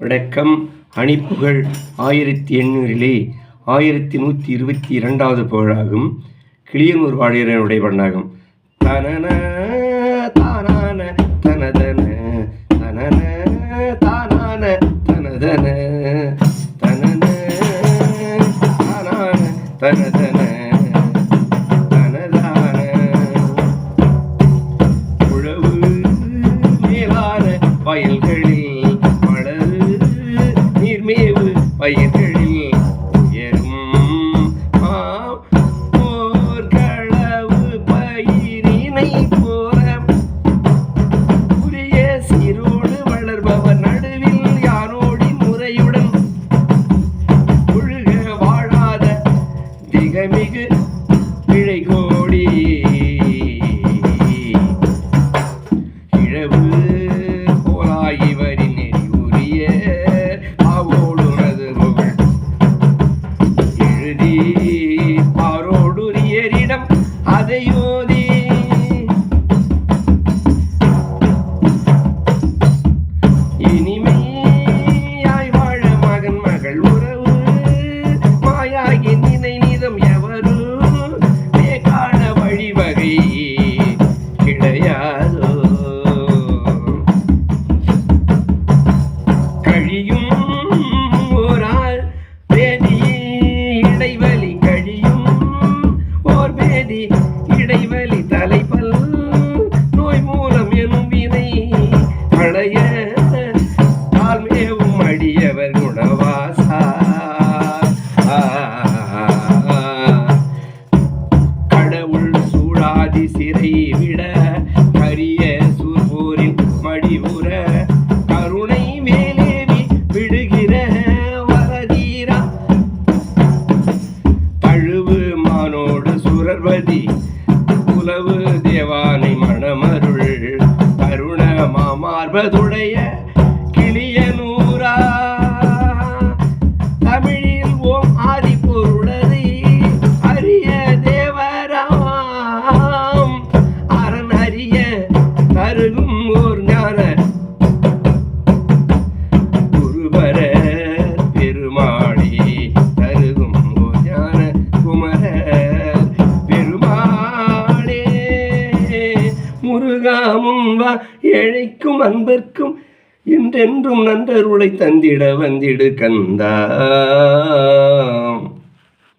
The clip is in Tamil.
வணக்கம். அணிப்புகழ் 1800 1122வது புகழாகும். கிளியனூர் வாழியனுடைய பண்ணாகும். தனன தானான தனதன தனன தானான தனதன தனன தானான தனதன தனதான உழவு மேலான வயல்களில் நீர்மேவு பயிர்களில் உயரும் போர்களவு பயிரினை போல உரிய சீரோடு வளர்பவர் நடுவில் யாரோடி முறையுடன் ஒழுக வாழாத திகமிகு பிழைகோடி இழவு போலாயிவரின் நெறியுரிய ஆரோடுரியரிடம் அதையோதி இனிமையாய் வாழ மகன் மகள் உறவு மாயாகி நினை நிதம் எவரும் காண வழிவகை கிடையாதோ கழியும் ஓரால் இடைவெளி கழியும் ஓர் பேதி இடைவெளி தலைப்பல் நோய் மூலம் எனும் வினை பழைய தாழ்மேவும் அடியவர் குணவாசா கடவுள் சூடாதி சிறை விட கரிய சூர்போரின் மடிவுற கருணை மேலேவி விடுகிற வரதீரா தழுவு மானோடு சுரர்வதி புலவு தேவானை மணமருள் கருண மாமார்பதுடைய கிளியனூரா தமிழில் ஓம் ஆதி பொருளதை அரிய தேவராம் அரண் அறிய தருகும் ஓர் ஞான குருபர பெருமாளி தருகும் ஓர் ஞான குமர பெருமாளே முருகா முன்வா ஏழைக்கும் அன்பர்க்கும் என்றென்றும் நன்றருளை தந்திட வந்திடு கந்தா.